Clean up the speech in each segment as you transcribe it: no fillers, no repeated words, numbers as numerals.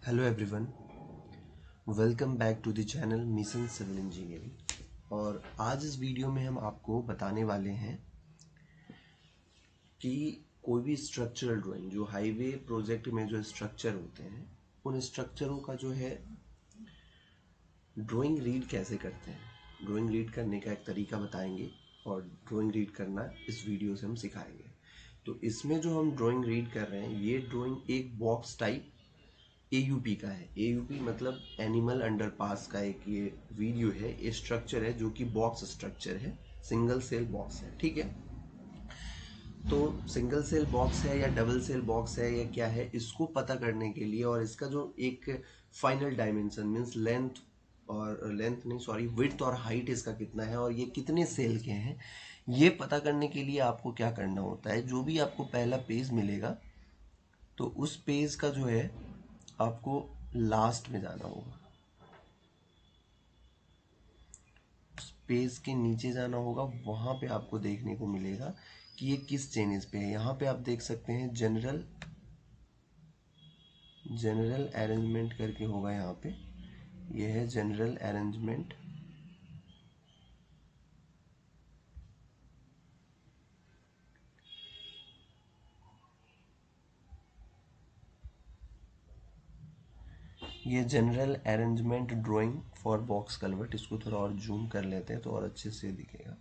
Hello everyone, welcome back to the channel Mission Civil Engineering. और आज इस video में हम आपको बताने वाले हैं कि कोई भी स्ट्रक्चरल ड्राइंग, जो हाईवे प्रोजेक्ट में जो स्ट्रक्चर होते हैं, उन स्ट्रक्चरों का जो है ड्राइंग रीड कैसे करते हैं। ड्राइंग रीड करने का एक तरीका बताएंगे और ड्राइंग रीड करना इस वीडियो से हम सिखाएंगे। तो इसमें जो हम ड्राइंग रीड कर रहे हैं, ये ड्राइंग एक बॉक्स टाइप AUP का है। AUP मतलब एनिमल अंडरपास का एक ये वीडियो है, ये स्ट्रक्चर है जो कि बॉक्स स्ट्रक्चर है, सिंगल सेल बॉक्स है। ठीक है, तो सिंगल सेल बॉक्स है या डबल सेल बॉक्स है या क्या है, इसको पता करने के लिए और इसका जो एक फाइनल डायमेंशन मीन्स लेंथ और लेंथ नहीं सॉरी विड्थ और हाइट इसका कितना है और ये कितने सेल के हैं, ये पता करने के लिए आपको क्या करना होता है। जो भी आपको पहला पेज मिलेगा तो उस पेज का जो है आपको लास्ट में जाना होगा, उस पेज के नीचे जाना होगा। वहां पे आपको देखने को मिलेगा कि ये किस चेनेज पे है। यहाँ पे आप देख सकते हैं जनरल अरेंजमेंट करके होगा। यहाँ पे ये है जनरल अरेंजमेंट। ये general arrangement drawing for box culvert. इसको थोड़ा और जूम कर लेते हैं तो और अच्छे से दिखेगा।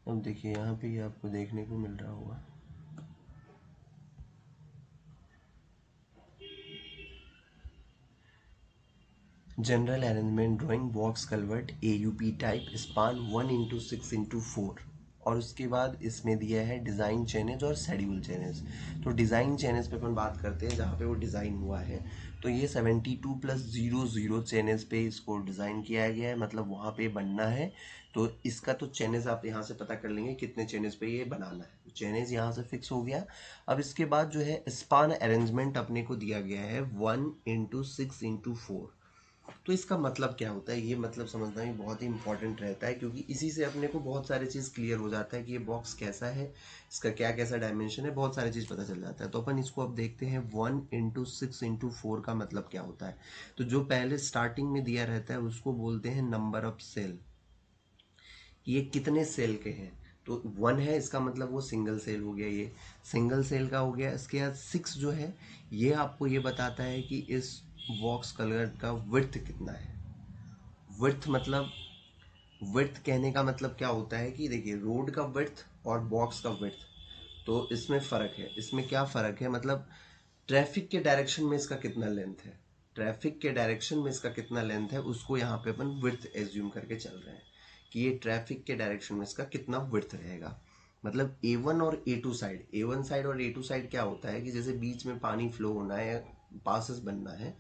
अब देखिए यहाँ पे ये आपको देखने को मिल रहा होगा। General arrangement drawing box culvert AUP type span 1:6:4। और उसके बाद इसमें दिया है डिज़ाइन चेनेज और शेड्यूल चेनेज। तो डिज़ाइन चेनेज पे अपन बात करते हैं, जहाँ पे वो डिज़ाइन हुआ है। तो ये 72+00 चेनेज पे इसको डिज़ाइन किया गया है, मतलब वहाँ पे बनना है। तो इसका तो चेनेज आप यहाँ से पता कर लेंगे कितने चेनेज पे ये बनाना है। चेनेज यहाँ से फिक्स हो गया। अब इसके बाद जो है स्पान अरेंजमेंट अपने को दिया गया है 1:6:4। तो इसका मतलब क्या होता है, ये मतलब समझना ही बहुत ही इंपॉर्टेंट रहता है, क्योंकि इसी से अपने को बहुत सारी चीज़ क्लियर हो जाता है कि ये बॉक्स कैसा है, इसका क्या कैसा डायमेंशन है, बहुत सारी चीज़ पता चल जाता है। तो अपन इसको अब देखते हैं 1:6:4 का मतलब क्या होता है। तो जो पहले स्टार्टिंग में दिया रहता है उसको बोलते हैं नंबर ऑफ सेल, ये कितने सेल के हैं। तो 1 है, इसका मतलब वो सिंगल सेल हो गया, ये सिंगल सेल का हो गया। इसके बाद 6 जो है, ये आपको ये बताता है कि इस बॉक्स कलर का विड्थ कितना है। विड्थ मतलब, विड्थ कहने का मतलब क्या होता है कि देखिए रोड का विड्थ और बॉक्स का विड्थ, तो इसमें फ़र्क है। इसमें क्या फ़र्क है, मतलब ट्रैफिक के डायरेक्शन में इसका कितना लेंथ है, ट्रैफिक के डायरेक्शन में इसका कितना लेंथ है, उसको यहाँ पे अपन विड्थ एज्यूम करके चल रहे हैं कि ये ट्रैफिक के डायरेक्शन में इसका कितना विड्थ रहेगा। मतलब A1 और A2 साइड, A1 साइड और A2 साइड क्या होता है कि जैसे बीच में पानी फ्लो होना है, पासेस बनना है,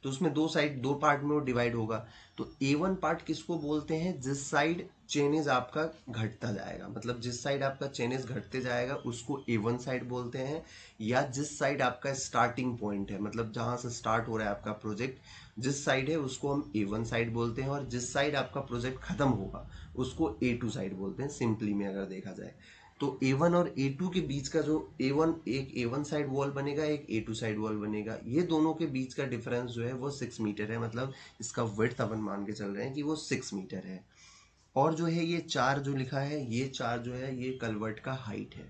तो उसमें दो साइड, दो पार्ट में वो डिवाइड होगा। तो A1 पार्ट किसको बोलते हैं, जिस साइड चेनेज आपका घटता जाएगा, मतलब जिस साइड आपका चेनेज घटते जाएगा उसको A1 साइड बोलते हैं। या जिस साइड आपका स्टार्टिंग पॉइंट है, मतलब जहां से स्टार्ट हो रहा है आपका प्रोजेक्ट, जिस साइड है उसको हम A1 साइड बोलते हैं। और जिस साइड आपका प्रोजेक्ट खत्म होगा उसको A2 साइड बोलते हैं, सिंपली में अगर देखा जाए। तो A1 और A2 के बीच का जो A1, एक A1 साइड वॉल बनेगा, एक A2 साइड वॉल बनेगा, ये दोनों के बीच का डिफरेंस जो है वो 6 मीटर है। मतलब इसका विड्थ अपन मान के चल रहे हैं कि वो 6 मीटर है। और जो है ये 4 जो लिखा है, ये 4 जो है ये कलवर्ट का हाइट है।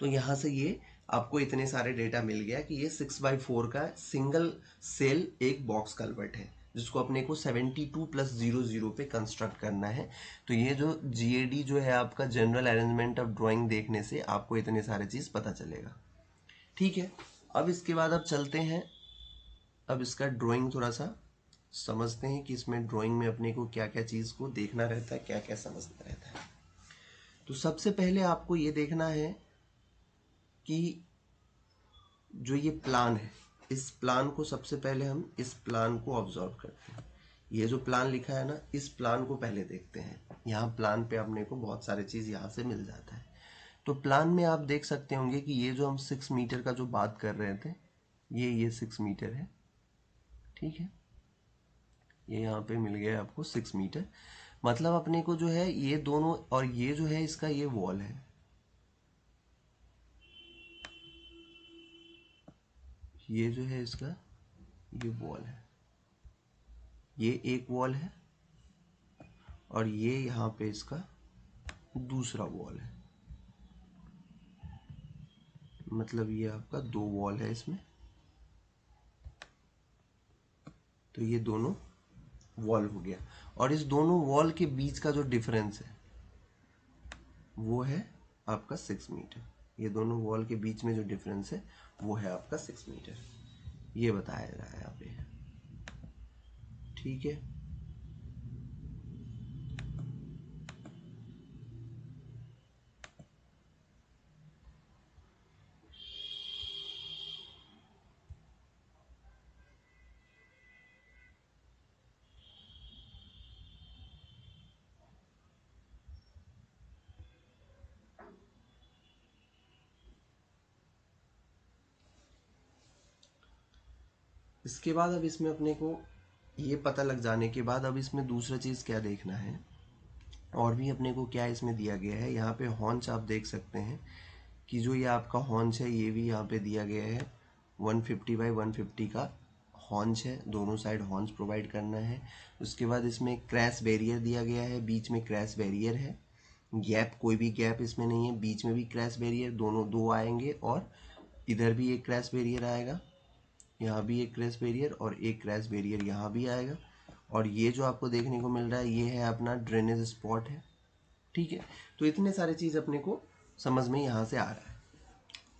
तो यहाँ से ये आपको इतने सारे डेटा मिल गया कि ये 6/4 का सिंगल सेल एक बॉक्स कलवर्ट है, जिसको अपने को 72+00 पे कंस्ट्रक्ट करना है। तो ये जो GAD जो है आपका जनरल अरेंजमेंट ऑफ ड्राइंग देखने से आपको इतने सारे चीज़ पता चलेगा। ठीक है, अब इसके बाद अब चलते हैं, अब इसका ड्राइंग थोड़ा सा समझते हैं कि इसमें ड्राइंग में अपने को क्या क्या चीज़ को देखना रहता है, क्या क्या समझना रहता है। तो सबसे पहले आपको ये देखना है कि जो ये प्लान है, इस प्लान को सबसे पहले हम इस प्लान को ऑब्जर्व करते हैं। ये जो प्लान लिखा है ना, इस प्लान को पहले देखते हैं। यहाँ प्लान पे अपने को बहुत सारी चीज़ यहाँ से मिल जाता है। तो प्लान में आप देख सकते होंगे कि ये जो हम 6 मीटर का जो बात कर रहे थे, ये 6 मीटर है, ठीक है। ये यहाँ पे मिल गया आपको 6 मीटर। मतलब अपने को जो है ये दोनों, और ये जो है इसका ये वॉल है, ये जो है इसका ये वॉल है, ये एक वॉल है, और ये यहाँ पे इसका दूसरा वॉल है। मतलब ये आपका 2 वॉल है इसमें। तो ये दोनों वॉल हो गया, और इस दोनों वॉल के बीच का जो डिफरेंस है वो है आपका 6 मीटर। ये दोनों वॉल के बीच में जो डिफरेंस है वो है आपका 6 मीटर, ये बताया जा रहा है यहाँ पे, ठीक है। इसके बाद अब इसमें अपने को ये पता लग जाने के बाद अब इसमें दूसरा चीज़ क्या देखना है, और भी अपने को क्या इसमें दिया गया है। यहाँ पे हॉर्न्स आप देख सकते हैं कि जो ये आपका हॉर्न्स है ये भी यहाँ पे दिया गया है, 150 बाई 150 का हॉर्न्स है, दोनों साइड हॉर्न्स प्रोवाइड करना है। उसके बाद इसमें क्रैश बैरियर दिया गया है, बीच में क्रैश बैरियर है, गैप कोई भी गैप इसमें नहीं है, बीच में भी क्रैश बैरियर, दोनों 2 आएंगे, और इधर भी एक क्रैश बैरियर आएगा, यहाँ भी एक क्रैश बैरियर, और एक क्रैश बैरियर यहाँ भी आएगा। और ये जो आपको देखने को मिल रहा है ये है अपना ड्रेनेज स्पॉट है, ठीक है। तो इतने सारे चीज़ अपने को समझ में यहाँ से आ रहा है।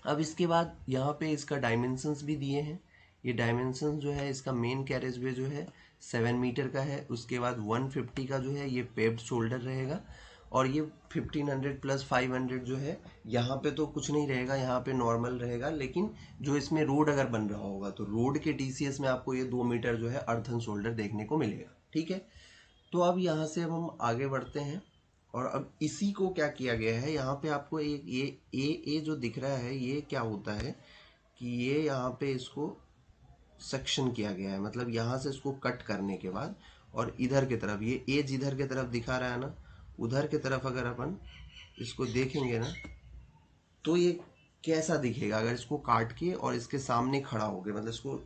अब इसके बाद यहाँ पे इसका डायमेंशंस भी दिए हैं। ये डायमेंशंस जो है इसका मेन कैरेज वे जो है 7 मीटर का है। उसके बाद 150 का जो है ये पेव्ड शोल्डर रहेगा, और ये 1500 प्लस 500 जो है यहाँ पे तो कुछ नहीं रहेगा, यहाँ पे नॉर्मल रहेगा। लेकिन जो इसमें रोड अगर बन रहा होगा तो रोड के टीसीएस में आपको ये 2 मीटर जो है अर्थन शोल्डर देखने को मिलेगा, ठीक है। तो अब यहाँ से अब हम आगे बढ़ते हैं, और अब इसी को क्या किया गया है, यहाँ पे आपको एक ये जो दिख रहा है ये क्या होता है कि ये यहाँ पे इसको सेक्शन किया गया है। मतलब यहाँ से इसको कट करने के बाद, और इधर की तरफ ये एज इधर की तरफ दिखा रहा है ना, उधर की तरफ अगर अपन इसको देखेंगे ना तो ये कैसा दिखेगा अगर इसको काट के और इसके सामने खड़ा हो गया। मतलब इसको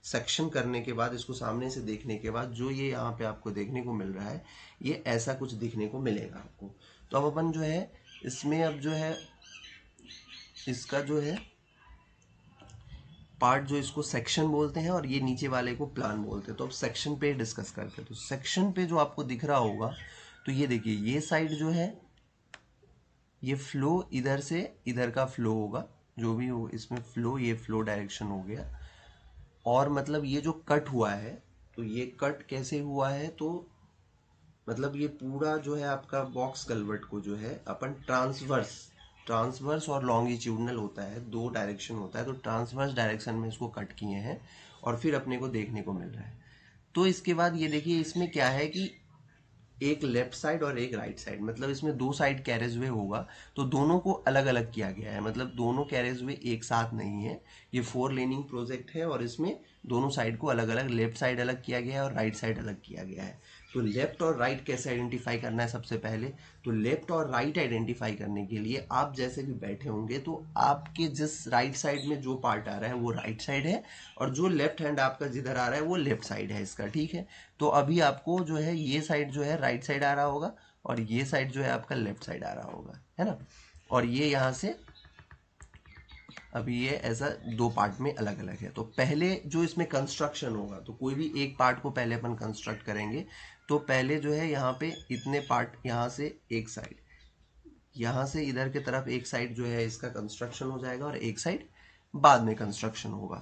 सेक्शन करने के बाद, इसको सामने से देखने के बाद जो ये यहाँ पे आपको देखने को मिल रहा है ये ऐसा कुछ दिखने को मिलेगा आपको। तो अब अपन जो है इसमें अब जो है इसका जो है पार्ट जो इसको सेक्शन बोलते हैं, और ये नीचे वाले को प्लान बोलते हैं। तो अब सेक्शन पे डिस्कस करते हैं। तो सेक्शन पे जो आपको दिख रहा होगा, तो ये देखिए ये साइड जो है ये फ्लो इधर से इधर का फ्लो होगा, जो भी हो इसमें फ्लो, ये फ्लो डायरेक्शन हो गया। और मतलब ये जो कट हुआ है, तो ये कट कैसे हुआ है, तो मतलब ये पूरा जो है आपका बॉक्स कल्वर्ट को जो है अपन ट्रांसवर्स और लॉन्गिट्यूडनल होता है, 2 डायरेक्शन होता है। तो ट्रांसवर्स डायरेक्शन में इसको कट किए हैं और फिर अपने को देखने को मिल रहा है। तो इसके बाद ये देखिए इसमें क्या है कि एक लेफ्ट साइड और एक राइट साइड, मतलब इसमें 2 साइड कैरेज वे होगा। तो दोनों को अलग अलग किया गया है, मतलब दोनों कैरेज वे एक साथ नहीं है। ये 4 लेनिंग प्रोजेक्ट है, और इसमें दोनों साइड को अलग अलग, लेफ्ट साइड अलग किया गया है और राइट साइड अलग किया गया है। तो लेफ्ट और राइट कैसे आइडेंटिफाई करना है, सबसे पहले तो लेफ्ट और राइट आइडेंटिफाई करने के लिए आप जैसे भी बैठे होंगे तो आपके जिस राइट साइड में जो पार्ट आ रहा है वो राइट साइड है, और जो लेफ्ट हैंड आपका जिधर आ रहा है वो लेफ्ट साइड है इसका, ठीक है। तो अभी आपको जो है ये साइड जो है राइट साइड आ रहा होगा, और ये साइड जो है आपका लेफ्ट साइड आ रहा होगा, है ना। और ये यहाँ से अभी ये ऐसा 2 पार्ट में अलग अलग है। तो पहले जो इसमें कंस्ट्रक्शन होगा, तो कोई भी एक पार्ट को पहले अपन कंस्ट्रक्ट करेंगे। तो पहले जो है यहाँ पे इतने पार्ट, यहाँ से एक साइड, यहाँ से इधर की तरफ एक साइड जो है इसका कंस्ट्रक्शन हो जाएगा, और एक साइड बाद में कंस्ट्रक्शन होगा।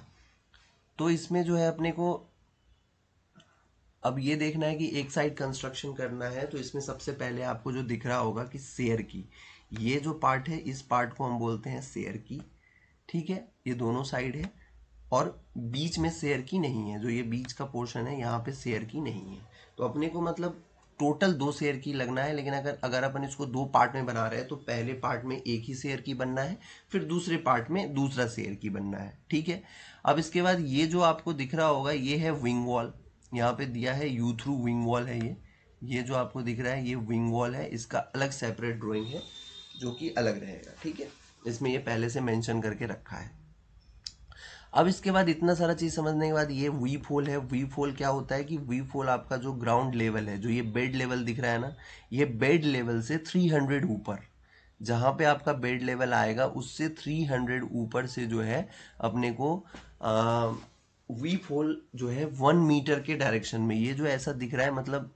तो इसमें जो है अपने को अब ये देखना है कि एक साइड कंस्ट्रक्शन करना है। तो इसमें सबसे पहले आपको जो दिख रहा होगा कि शेयर की, ये जो पार्ट है इस पार्ट को हम बोलते हैं शेयर की, ठीक है। ये दोनों साइड है, और बीच में शेयर की नहीं है, जो ये बीच का पोर्शन है यहाँ पे शेयर की नहीं है। तो अपने को मतलब टोटल 2 शेयर की लगना है, लेकिन अगर अगर अपन इसको 2 पार्ट में बना रहे हैं तो पहले पार्ट में एक ही शेयर की बनना है, फिर दूसरे पार्ट में दूसरा शेयर की बनना है, ठीक है। अब इसके बाद ये जो आपको दिख रहा होगा ये है विंग वॉल, यहाँ पे दिया है यू थ्रू विंग वॉल है ये जो आपको दिख रहा है ये विंग वॉल है, इसका अलग सेपरेट ड्राइंग है जो कि अलग रहेगा, ठीक है। इसमें ये पहले से मेंशन करके रखा है। अब इसके बाद इतना सारा चीज समझने के बाद ये वी फोल है। वी फोल क्या होता है कि वी फोल आपका जो ग्राउंड लेवल है, जो ये बेड लेवल दिख रहा है ना, ये बेड लेवल से 300 ऊपर, जहां पे आपका बेड लेवल आएगा उससे 300 ऊपर से जो है अपने को वी फोल जो है 1 मीटर के डायरेक्शन में, ये जो ऐसा दिख रहा है, मतलब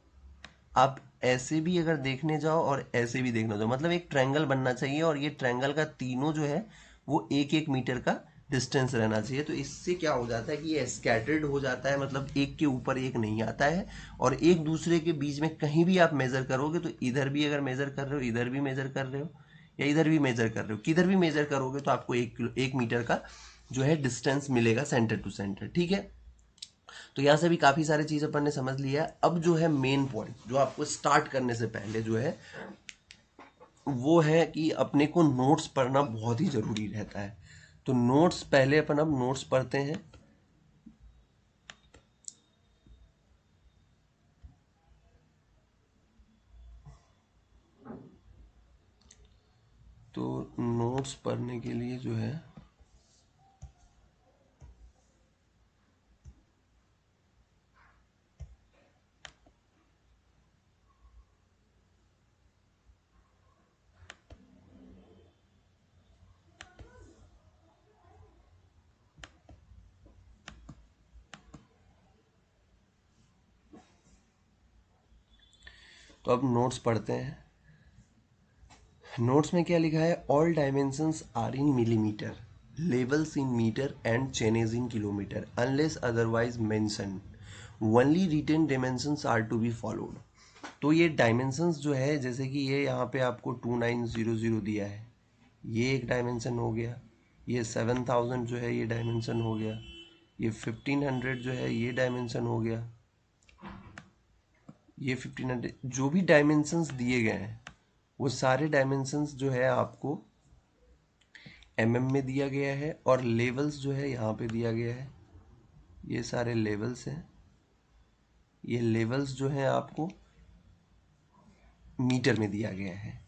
आप ऐसे भी अगर देखने जाओ और ऐसे भी देखने जाओ, मतलब एक ट्रायंगल बनना चाहिए और ये ट्रायंगल का तीनों जो है वो 1-1 मीटर का डिस्टेंस रहना चाहिए। तो इससे क्या हो जाता है कि ये स्कैटर्ड हो जाता है, मतलब एक के ऊपर एक नहीं आता है, और एक दूसरे के बीच में कहीं भी आप मेजर करोगे तो इधर भी अगर मेजर कर रहे हो, इधर भी मेजर कर रहे हो, या इधर भी मेजर कर रहे हो, किधर भी मेजर करोगे तो आपको 1 मीटर का जो है डिस्टेंस मिलेगा सेंटर टू सेंटर, ठीक है। तो यहाँ से भी काफी सारी चीज अपन ने समझ लिया है। अब जो है मेन पॉइंट जो आपको स्टार्ट करने से पहले जो है वो है कि अपने को नोट्स पढ़ना बहुत ही जरूरी रहता है। तो नोट्स पहले अपन अब नोट्स पढ़ते हैं। तो नोट्स पढ़ने के लिए जो है तो अब नोट्स पढ़ते हैं। नोट्स में क्या लिखा है? All dimensions are in millimetre, levels in metre and chainage in kilometre unless otherwise mention, only written dimensions are to be followed. तो ये डायमेंशंस जो है, जैसे कि ये यहाँ पे आपको 2900 दिया है, ये एक डायमेंशन हो गया, ये 7000 जो है ये डायमेंशन हो गया, ये 1500 जो है ये डायमेंशन हो गया, ये 1500, जो भी डायमेंशंस दिए गए हैं वो सारे डायमेंशंस जो है आपको एमएम में दिया गया है, और लेवल्स जो है यहाँ पे दिया गया है, ये सारे लेवल्स हैं। ये लेवल्स जो है आपको मीटर में दिया गया है,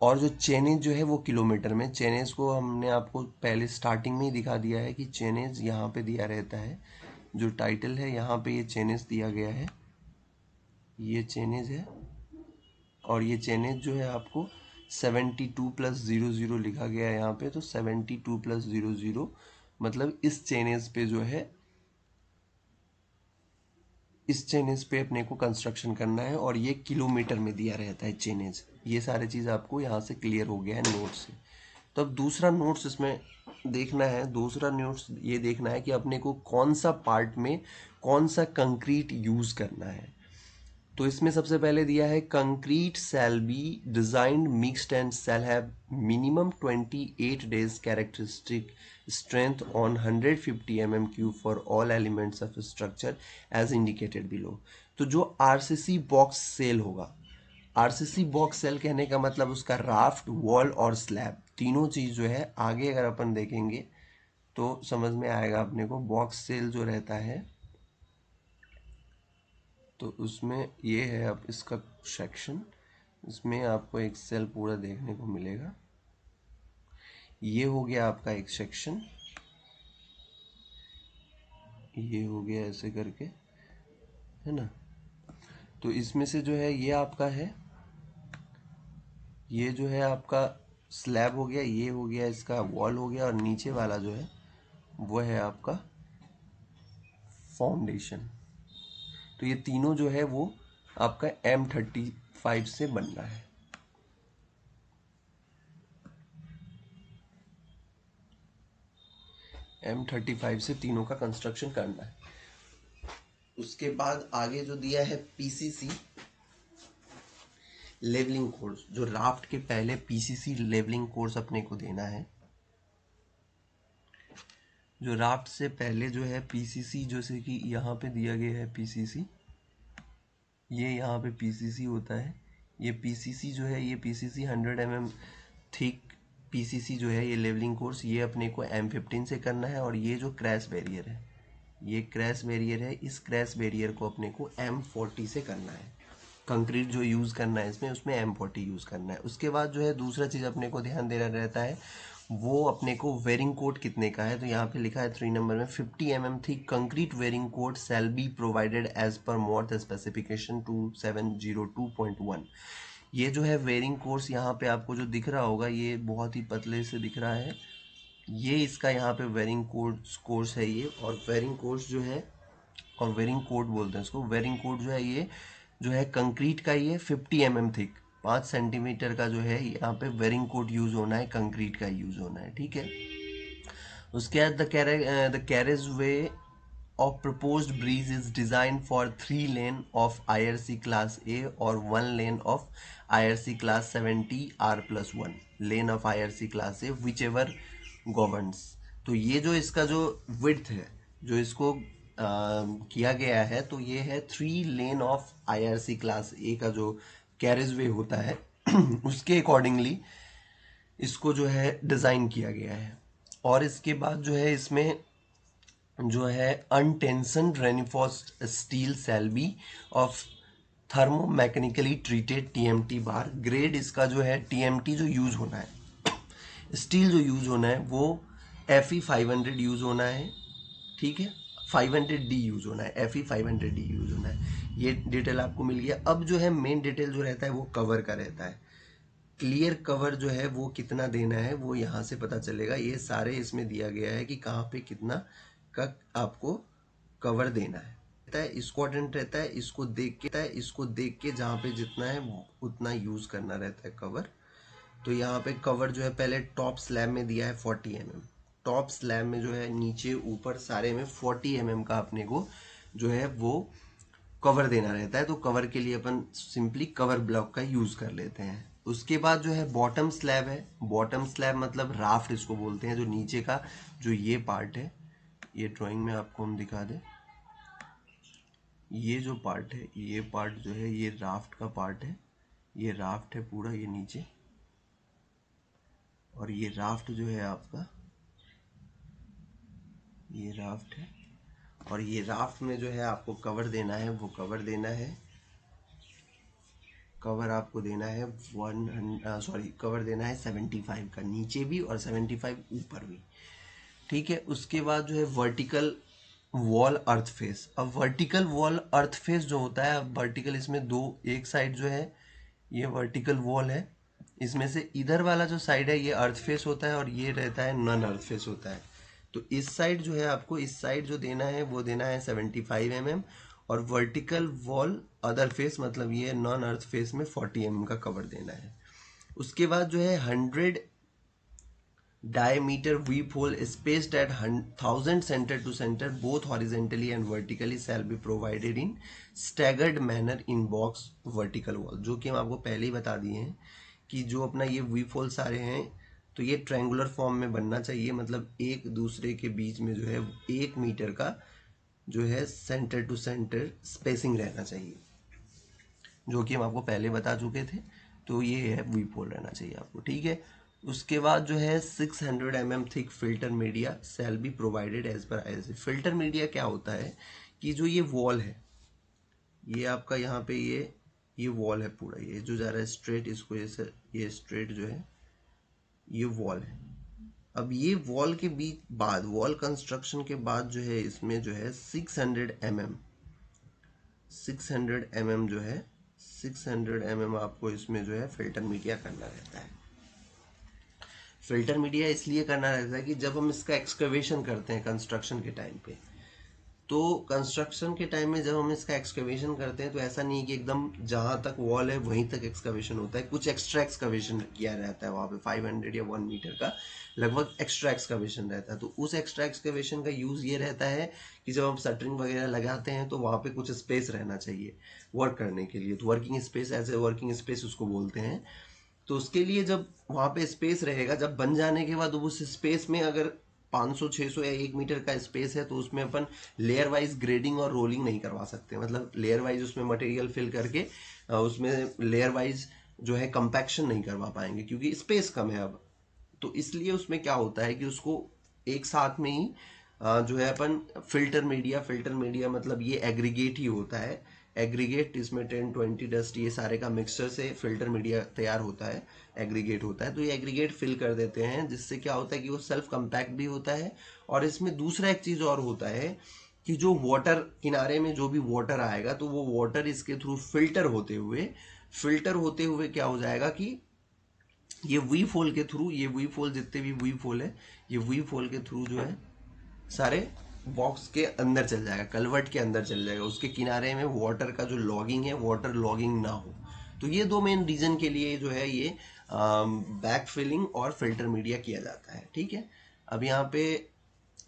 और जो चेनेज जो है वो किलोमीटर में। चेनेज को हमने आपको पहले स्टार्टिंग में ही दिखा दिया है कि चेनेज यहाँ पे दिया रहता है, जो टाइटल है यहाँ पे ये चेनेज दिया गया है, ये चेनेज है, और ये चेनेज जो है आपको 72+00 लिखा गया है यहाँ पे। तो 72+00 मतलब इस चेनेज पे जो है, इस चेनेज पे अपने को कंस्ट्रक्शन करना है, और ये किलोमीटर में दिया रहता है चेनेज। ये सारी चीज़ आपको यहाँ से क्लियर हो गया है नोट से। तो अब दूसरा नोट्स इसमें देखना है, दूसरा नोट्स ये देखना है कि अपने को कौन सा पार्ट में कौन सा कंक्रीट यूज करना है। तो इसमें सबसे पहले दिया है concrete shall be designed mixed and shall have minimum 28 days characteristic strength on 150 mm³ for all elements of structure as indicated below. तो जो आरसीसी बॉक्स सेल होगा, आरसीसी बॉक्स सेल कहने का मतलब उसका राफ्ट, वॉल और स्लैब तीनों चीज जो है आगे अगर अपन देखेंगे तो समझ में आएगा अपने को। बॉक्स सेल जो रहता है तो उसमें ये है, अब इसका सेक्शन, इसमें आपको एक सेल पूरा देखने को मिलेगा। ये हो गया आपका एक सेक्शन, ये हो गया ऐसे करके, है ना। तो इसमें से जो है ये आपका है, ये जो है आपका स्लैब हो गया, ये हो गया इसका वॉल हो गया, और नीचे वाला जो है वो है आपका फाउंडेशन। तो ये तीनों जो है वो आपका M35 से बनना है। M35 से तीनों का कंस्ट्रक्शन करना है। उसके बाद आगे जो दिया है पीसीसी लेवलिंग कोर्स, जो राफ्ट के पहले पीसीसी लेवलिंग कोर्स अपने को देना है। जो राफ्ट से पहले जो है पीसीसी, जैसे कि यहाँ पे दिया गया है पीसीसी, ये यहाँ पे पीसीसी होता है। ये पीसीसी जो है, ये पीसीसी 100 mm थिक पीसीसी जो है, ये लेवलिंग कोर्स, ये अपने को M15 से करना है। और ये जो क्रैश बैरियर है, ये क्रैश बैरियर है, इस क्रैश बैरियर को अपने को M40 से करना है। कंक्रीट जो यूज़ करना है इसमें, उसमें M40 यूज़ करना है। उसके बाद जो है दूसरा चीज़ अपने को ध्यान देना रहता है, वो अपने को वेरिंग कोड कितने का है। तो यहाँ पे लिखा है 3 नंबर में 50 mm thick concrete wearing coat shall be provided as per MoRTH specification 2702.1। ये जो है वेरिंग कोर्स यहाँ पे आपको जो दिख रहा होगा, ये बहुत ही पतले से दिख रहा है, ये इसका यहाँ पे वेरिंग कोर्स है ये। और वेरिंग कोर्स जो है, और वेरिंग कोड बोलते हैं इसको, वेरिंग कोड जो है ये जो है कंक्रीट का, ये 50 mm थिक 5 सेंटीमीटर का जो है यहाँ पे वेरिंग कोड यूज होना है, कंक्रीट का यूज होना है, ठीक है। उसके बाद the carriage way of proposed bridge is designed for 3 lane of IRC class A और 1 lane of IRC class 70 R+1 lane of IRC class A whichever governs। तो ये जो इसका जो width है, जो इसको किया गया है, तो ये है 3 lane of IRC class A का जो कैरेज वे होता है उसके अकॉर्डिंगली इसको जो है डिज़ाइन किया गया है। और इसके बाद जो है इसमें जो है untensioned reinforced steel shall be of thermo mechanically treated TMT bar. Grade इसका जो है TMT जो यूज होना है, स्टील जो यूज होना है वो FE 500 यूज होना है, ठीक है। 500D यूज होना है, FE 500D यूज होना है। ये डिटेल आपको मिल गया। अब जो है मेन डिटेल जो रहता है वो कवर का रहता है। क्लियर कवर जो है वो कितना देना है वो यहाँ से पता चलेगा। ये सारे इसमें दिया गया है कि कहाँ पे कितना का आपको कवर देना है। इम्पोर्टेंट रहता है, इसको देख के जहाँ पे जितना है उतना यूज करना रहता है कवर। तो यहाँ पे कवर जो है पहले टॉप स्लैब में दिया है 40 mm। टॉप स्लैब में जो है नीचे ऊपर सारे में 40 mm का अपने को जो है वो कवर देना रहता है। तो कवर के लिए अपन सिंपली कवर ब्लॉक का यूज कर लेते हैं। उसके बाद जो है बॉटम स्लैब है। बॉटम स्लैब मतलब राफ्ट इसको बोलते हैं, जो नीचे का जो ये पार्ट है, ये ड्राइंग में आपको हम दिखा दें, ये जो पार्ट है, ये पार्ट जो है ये राफ्ट का पार्ट है। ये राफ्ट है पूरा, ये नीचे, और ये राफ्ट जो है आपका, ये राफ्ट है। और ये राफ्ट में जो है आपको कवर देना है, वो कवर देना है, कवर आपको देना है कवर देना है 75 का नीचे भी और 75 ऊपर भी, ठीक है। उसके बाद जो है वर्टिकल वॉल अर्थ फेस। अब वर्टिकल वॉल अर्थ फेस जो होता है, अब वर्टिकल इसमें दो, एक साइड जो है ये वर्टिकल वॉल है, इसमें से इधर वाला जो साइड है ये अर्थ फेस होता है और ये रहता है नॉन अर्थ फेस होता है। तो इस साइड जो है आपको, इस साइड जो देना है वो देना है 75 mm, और वर्टिकल वॉल अदर फेस मतलब ये नॉन अर्थ फेस में 40 mm का कवर देना है। उसके बाद जो है 100 diameter weep hole spaced at 1000 center to center both horizontally and vertically shall be provided in staggered manner in box vertical wall। जो कि हम आपको पहले ही बता दिए हैं कि जो अपना ये वीप होल सारे हैं तो ये ट्रायंगुलर फॉर्म में बनना चाहिए, मतलब एक दूसरे के बीच में जो है 1 मीटर का जो है सेंटर टू सेंटर स्पेसिंग रहना चाहिए, जो कि हम आपको पहले बता चुके थे। तो ये है वीप होल रहना चाहिए आपको, ठीक है। उसके बाद जो है 600 mm thick filter media shall be provided as per ISA। Filter media क्या होता है कि जो ये वॉल है, ये आपका यहाँ पे ये वॉल है पूरा, ये जो जा रहा है स्ट्रेट, इसको ये स्ट्रेट जो है ये वॉल है। अब ये वॉल के बीच बाद, वॉल कंस्ट्रक्शन के बाद जो है इसमें जो है 600 mm जो है 600 mm आपको इसमें जो है फिल्टर मीडिया करना रहता है। फिल्टर मीडिया इसलिए करना रहता है कि जब हम इसका एक्सकवेशन करते हैं कंस्ट्रक्शन के टाइम पे, तो कंस्ट्रक्शन के टाइम में जब हम इसका एक्सकवेशन करते हैं तो ऐसा नहीं कि एकदम जहाँ तक वॉल है वहीं तक एक्सकवेशन होता है, कुछ एक्स्ट्रा एक्सकवेशन किया रहता है वहाँ पे 500 या 1 मीटर का लगभग एक्स्ट्रा एक्सकवेशन रहता है। तो उस एक्स्ट्रा एक्सकवेशन का यूज़ ये रहता है कि जब हम शटरिंग वगैरह लगाते हैं तो वहाँ पे कुछ स्पेस रहना चाहिए वर्क करने के लिए। तो working space, as a working space उसको बोलते हैं। तो उसके लिए जब वहाँ पे स्पेस रहेगा, जब बन जाने के बाद उस स्पेस में अगर 500-600 या 1 मीटर का स्पेस है तो उसमें अपन लेयर वाइज ग्रेडिंग और रोलिंग नहीं करवा सकते, मतलब लेयर वाइज उसमें मटेरियल फिल करके उसमें लेयर वाइज जो है कंपैक्शन नहीं करवा पाएंगे क्योंकि स्पेस कम है अब। तो इसलिए उसमें क्या होता है कि उसको एक साथ में ही जो है अपन फिल्टर मीडिया मतलब ये एग्रीगेट ही होता है। एग्रीगेट इसमें 10-20 डस्ट ये सारे का मिक्सचर से फिल्टर मीडिया तैयार होता है, एग्रीगेट होता है। तो ये एग्रीगेट फिल कर देते हैं जिससे क्या होता है कि वो सेल्फ कंपैक्ट भी होता है। और इसमें दूसरा एक चीज और होता है कि जो वाटर किनारे में जो भी वाटर आएगा तो वो वाटर इसके थ्रू फिल्टर होते हुए क्या हो जाएगा कि ये वी फोल के थ्रू, ये वी फोल जितने भी वी फोल है ये वी फोल के थ्रू जो है सारे बॉक्स के अंदर चल जाएगा, कलवर्ट के अंदर चल जाएगा, उसके किनारे में वाटर का जो लॉगिंग है वाटर लॉगिंग ना हो। तो ये दो मेन रीजन के लिए जो है ये बैक फिलिंग और फिल्टर मीडिया किया जाता है। ठीक है, अब यहाँ पे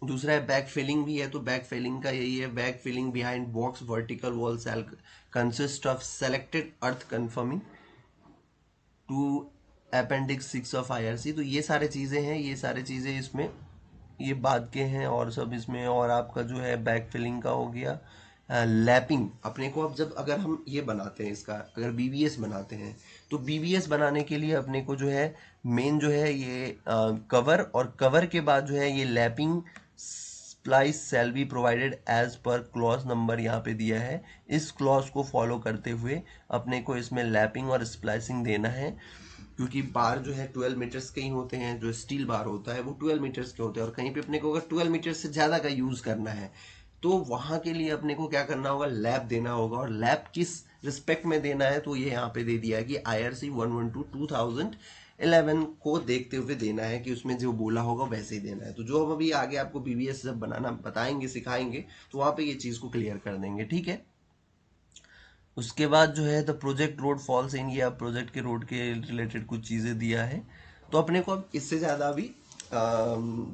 दूसरा है बैक फिलिंग भी है। तो बैक फिलिंग का यही है, back filling behind box vertical wall shall consist of selected earth conforming to appendix 6 of IRC. तो ये सारे चीज़ें हैं, ये सारे चीज़ें इसमें ये बात के हैं और सब इसमें। और आपका जो है बैक फिलिंग का हो गया। लैपिंग अपने को अब जब अगर हम ये बनाते हैं इसका अगर बीबीएस बनाते हैं तो बीबीएस बनाने के लिए अपने को जो है मेन जो है ये कवर, और कवर के बाद जो है ये lapping splice shall be provided as per clause number यहाँ पे दिया है। इस क्लॉज को फॉलो करते हुए अपने को इसमें लैपिंग और स्प्लाइसिंग देना है क्योंकि बार जो है 12 मीटर्स के ही होते हैं, जो स्टील बार होता है वो 12 मीटर्स के होते हैं। और कहीं पे अपने को अगर 12 मीटर से ज़्यादा का यूज़ करना है तो वहाँ के लिए अपने को क्या करना होगा, लैप देना होगा। और लैप किस रिस्पेक्ट में देना है तो ये यहाँ पे दे दिया है कि IRC 112/2011 को देखते हुए देना है कि उसमें जो बोला होगा वैसे ही देना है। तो जो हम अभी आगे आपको बीबीएस जब बनाना बताएंगे सिखाएंगे तो वहाँ पे ये चीज़ को क्लियर कर देंगे। ठीक है, उसके बाद जो है the project road falls in, ये अब प्रोजेक्ट के रोड के रिलेटेड कुछ चीज़ें दिया है। तो अपने को अब इससे ज़्यादा अभी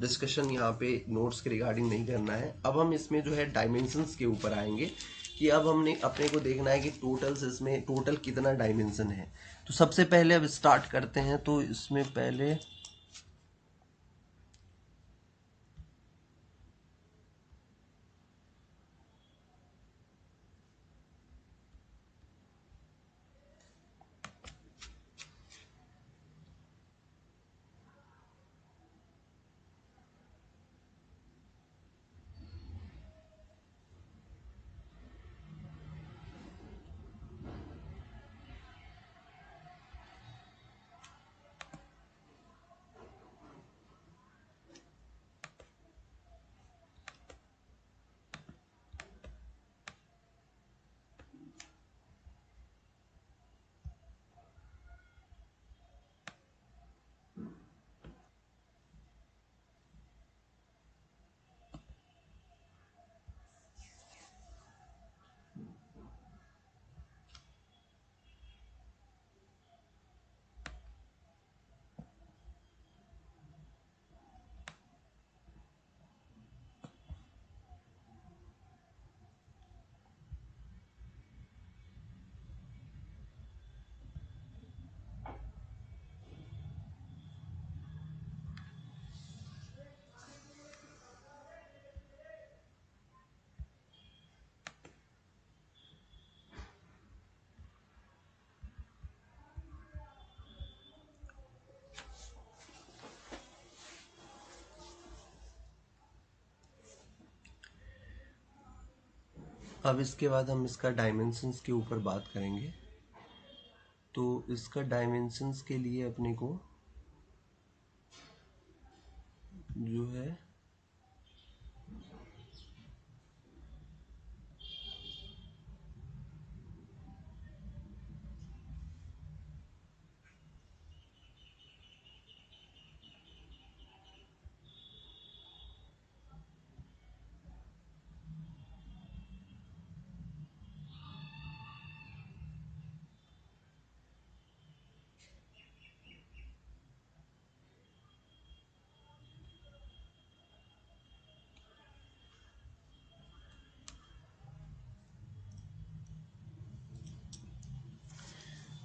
डिस्कशन यहाँ पे नोट्स के रिगार्डिंग नहीं करना है। अब हम इसमें जो है डायमेंशंस के ऊपर आएंगे कि अब हमने अपने को देखना है कि टोटल्स इसमें टोटल कितना डायमेंशन है। तो सबसे पहले अब स्टार्ट करते हैं। तो इसमें पहले अब इसके बाद हम इसका डायमेंशंस के ऊपर बात करेंगे। तो इसका डायमेंशंस के लिए अपने को जो है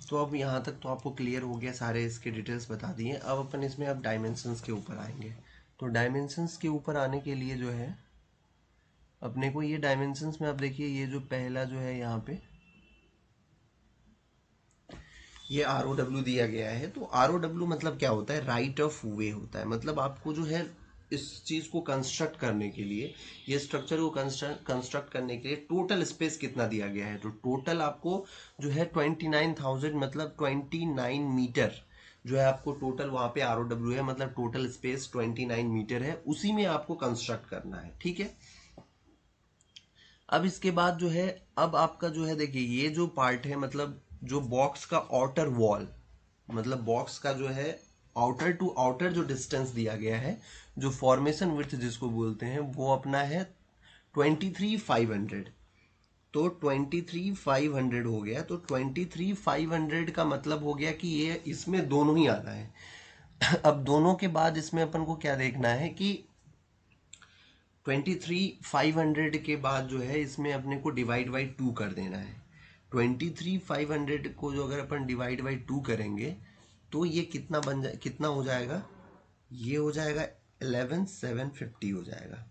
तो अब यहाँ तक तो आपको क्लियर हो गया, सारे इसके डिटेल्स बता दिए। अब अपन इसमें अब डायमेंशंस के ऊपर आएंगे। तो डायमेंशंस के ऊपर आने के लिए जो है अपने को ये डायमेंशंस में आप देखिए, ये जो पहला जो है यहाँ पे ये ROW दिया गया है। तो ROW मतलब क्या होता है, राइट ऑफ वे होता है। मतलब आपको जो है इस चीज को कंस्ट्रक्ट करने के लिए, ये स्ट्रक्चर को कंस्ट्रक्ट करने के लिए टोटल स्पेस कितना दिया गया है, तो टोटल आपको जो है 29,000 मतलब 29 मीटर जो है आपको टोटल वहां पे ROW है, मतलब टोटल स्पेस 29 मीटर है, उसी में आपको कंस्ट्रक्ट करना है। ठीक है, अब इसके बाद जो है, अब आपका जो है देखिए ये जो पार्ट है, मतलब जो बॉक्स का आउटर वॉल, मतलब बॉक्स का जो है आउटर टू आउटर जो डिस्टेंस दिया गया है, जो फॉर्मेशन विड्थ जिसको बोलते हैं, वो अपना है 23,500। तो 23,500 हो गया। तो 23,500 का मतलब हो गया कि ये इसमें दोनों ही आना है। अब दोनों के बाद इसमें अपन को क्या देखना है कि 23,500 के बाद जो है इसमें अपने को डिवाइड बाई 2 कर देना है। 23,500 को जो अगर अपन डिवाइड बाई 2 करेंगे तो ये कितना कितना हो जाएगा, ये हो जाएगा 11,750 हो जाएगा।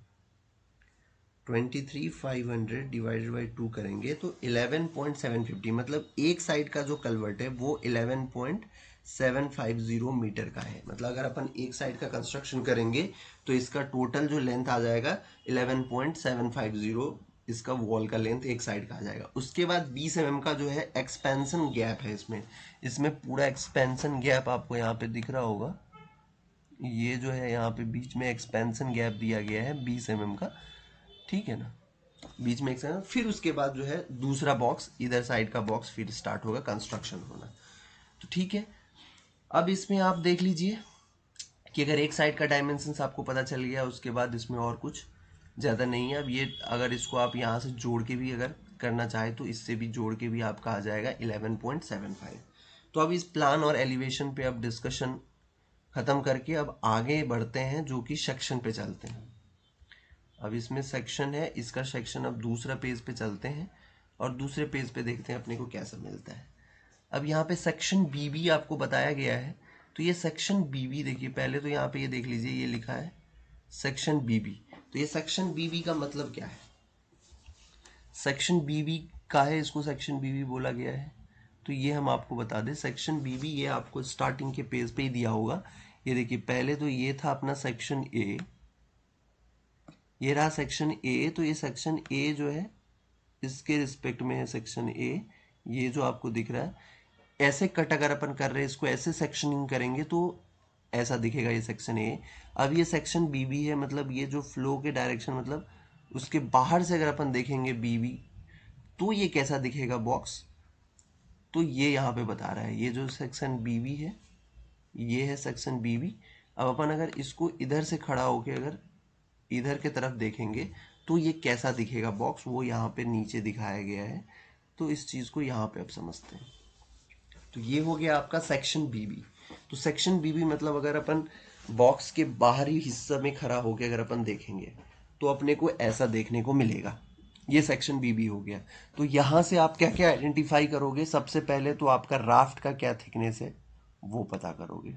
23,500 डिवाइडेड बाई 2 करेंगे तो 11,750, मतलब एक साइड का जो कन्वर्ट है वो 11,750 मीटर का है। मतलब अगर अपन एक साइड का कंस्ट्रक्शन करेंगे तो इसका टोटल जो लेंथ आ जाएगा 11,750, इसका वॉल का लेंथ एक साइड का आ जाएगा। उसके बाद 20 mm का जो है एक्सपेंशन गैप है, इसमें पूरा एक्सपेंशन गैप आपको यहाँ पे दिख रहा होगा। ये जो है यहाँ पे बीच में एक्सपेंशन गैप दिया गया है 20 mm का, ठीक है ना, बीच में एक सेकंड। फिर उसके बाद जो है दूसरा बॉक्स, इधर साइड का बॉक्स फिर स्टार्ट होगा कंस्ट्रक्शन होना। तो ठीक है, अब इसमें आप देख लीजिए कि अगर एक साइड का डायमेंशन आपको पता चल गया, उसके बाद इसमें और कुछ ज़्यादा नहीं है। अब ये अगर इसको आप यहाँ से जोड़ के भी अगर करना चाहे तो इससे भी जोड़ के भी आपका आ जाएगा 11.75। तो अब इस प्लान और एलिवेशन पे अब डिस्कशन खत्म करके अब आगे बढ़ते हैं, जो कि सेक्शन पे चलते हैं। अब इसमें सेक्शन है, इसका सेक्शन अब दूसरा पेज पे चलते हैं और दूसरे पेज पे देखते हैं अपने को कैसा मिलता है। अब यहाँ पे सेक्शन बीबी आपको बताया गया है। तो ये सेक्शन बीबी देखिए, पहले तो यहाँ पे ये देख लीजिए, ये लिखा है सेक्शन बीबी। तो ये सेक्शन बीबी का मतलब क्या है, सेक्शन बीबी का है, इसको सेक्शन बीबी बोला गया है। तो ये हम आपको बता दें, सेक्शन बीबी ये आपको स्टार्टिंग के पेज पे ही दिया होगा। ये देखिए, पहले तो ये था अपना सेक्शन ए, ये रहा सेक्शन ए। तो ये सेक्शन ए जो है इसके रिस्पेक्ट में है सेक्शन ए, ये जो आपको दिख रहा है, ऐसे कट अगर अपन कर रहे हैं इसको, ऐसे सेक्शनिंग करेंगे तो ऐसा दिखेगा ये सेक्शन ए। अब ये सेक्शन बीबी है, मतलब ये जो फ्लो के डायरेक्शन, मतलब उसके बाहर से अगर अपन देखेंगे बीबी तो ये कैसा दिखेगा बॉक्स, तो ये यहाँ पे बता रहा है। ये जो सेक्शन बीबी है ये है सेक्शन बीबी। अब अपन अगर इसको इधर से खड़ा होके अगर इधर के तरफ देखेंगे तो ये कैसा दिखेगा बॉक्स, वो यहाँ पे नीचे दिखाया गया है। तो इस चीज को यहाँ पे अब समझते हैं। तो ये हो गया आपका सेक्शन बीबी। तो सेक्शन बीबी मतलब अगर अपन बॉक्स के बाहरी हिस्से में खड़ा होकर अगर अपन देखेंगे तो अपने को ऐसा देखने को मिलेगा। ये सेक्शन बीबी हो गया। तो यहां से आप क्या क्या आइडेंटिफाई करोगे, सबसे पहले तो आपका राफ्ट का क्या थिकनेस है वो पता करोगे।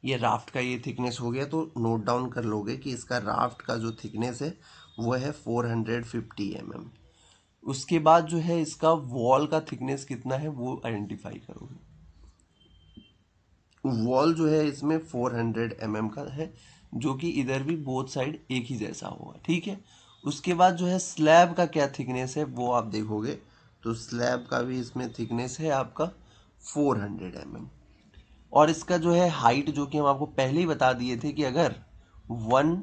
ये राफ्ट का ये थिकनेस हो गया, तो नोट डाउन कर लोगे कि इसका राफ्ट का जो थिकनेस है वो है 450 mm। उसके बाद जो है इसका वॉल का थिकनेस कितना है वो आइडेंटिफाई करोगे। वॉल जो है इसमें 400 mm का है, जो कि इधर भी बोथ साइड एक ही जैसा होगा, ठीक है। उसके बाद जो है स्लैब का क्या थिकनेस है वो आप देखोगे। तो स्लैब का भी इसमें थिकनेस है आपका 400 mm। और इसका जो है हाइट, जो कि हम आपको पहले ही बता दिए थे कि अगर 1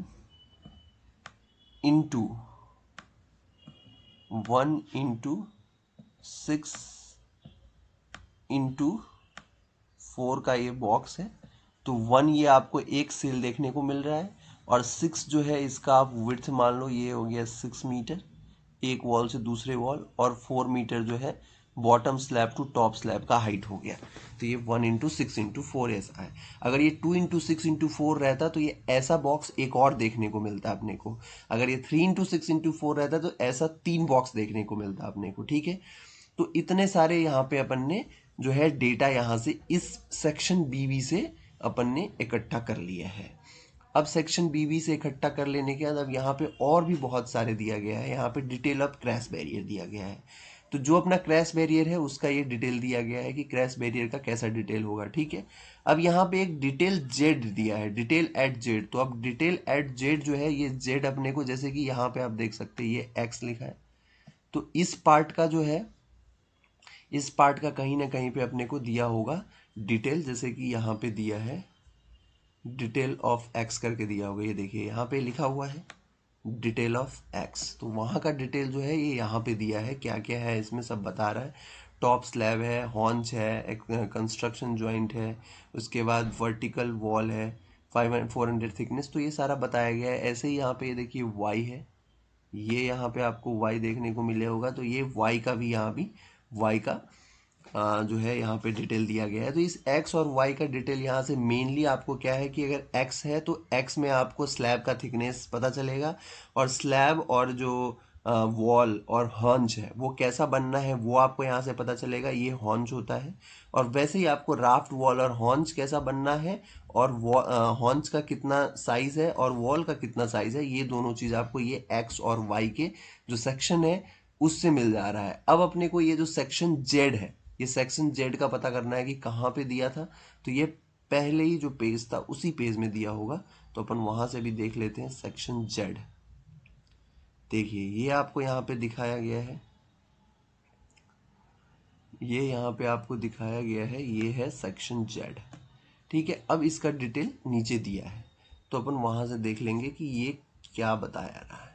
× 6 × 4 का ये बॉक्स है, तो 1 ये आपको एक सेल देखने को मिल रहा है, और 6 जो है इसका आप विड्थ मान लो, ये हो गया 6 मीटर एक वॉल से दूसरे वॉल, और 4 मीटर जो है bottom slab to top slab का हाइट हो गया। तो ये 1 × 6 × 4 ऐसा है। अगर ये 2 × 6 × 4 रहता तो ये ऐसा बॉक्स एक और देखने को मिलता अपने को। अगर ये 3 × 6 × 4 रहता तो ऐसा 3 बॉक्स देखने को मिलता अपने को, ठीक है। तो इतने सारे यहाँ पे अपन ने जो है डेटा यहाँ से इस सेक्शन बीबी से अपन ने इकट्ठा कर लिया है। अब सेक्शन बीबी से इकट्ठा कर लेने के बाद अब यहाँ पे और भी बहुत सारे दिया गया है। यहाँ पे डिटेल ऑफ क्रैश बैरियर दिया गया है। तो जो अपना क्रैश बैरियर है उसका ये डिटेल दिया गया है कि क्रैश बैरियर का कैसा डिटेल होगा। ठीक है, अब यहाँ पे एक डिटेल जेड दिया है, डिटेल एट जेड। तो अब डिटेल एट जेड जो है ये जेड अपने को, जैसे कि यहाँ पे आप देख सकते हैं ये एक्स लिखा है, तो इस पार्ट का जो है, इस पार्ट का कहीं ना कहीं पे अपने को दिया होगा डिटेल, जैसे कि यहाँ पे दिया है डिटेल ऑफ एक्स करके दिया होगा। ये देखिए यहाँ पे लिखा हुआ है डिटेल ऑफ एक्स, तो वहाँ का डिटेल जो है ये यहाँ पे दिया है, क्या क्या है इसमें सब बता रहा है। टॉप स्लैब है, हॉन्च है, कंस्ट्रक्शन जॉइंट है, उसके बाद वर्टिकल वॉल है, 400 थिकनेस, तो ये सारा बताया गया है। ऐसे ही यहाँ पे ये देखिए वाई है, ये यहाँ पे आपको वाई देखने को मिले होगा, तो ये वाई का भी, यहाँ भी वाई का जो है यहाँ पे डिटेल दिया गया है। तो इस एक्स और वाई का डिटेल यहाँ से मेनली आपको क्या है कि अगर एक्स है तो एक्स में आपको स्लैब का थिकनेस पता चलेगा, और स्लैब और जो वॉल और हॉन्च है वो कैसा बनना है वो आपको यहाँ से पता चलेगा, ये हॉन्च होता है। और वैसे ही आपको राफ्ट वॉल और हॉन्च कैसा बनना है, और हॉन्च का कितना साइज है और वॉल का कितना साइज है, ये दोनों चीज़ आपको ये एक्स और वाई के जो सेक्शन है उससे मिल जा रहा है। अब अपने को ये जो सेक्शन जेड है, ये सेक्शन जेड का पता करना है कि कहाँ पे दिया था। तो ये पहले ही जो पेज था उसी पेज में दिया होगा, तो अपन वहां से भी देख लेते हैं सेक्शन जेड। देखिए ये आपको यहाँ पे दिखाया गया है, ये यहाँ पे आपको दिखाया गया है, ये है सेक्शन जेड। ठीक है, अब इसका डिटेल नीचे दिया है, तो अपन वहां से देख लेंगे कि ये क्या बताया रहा है।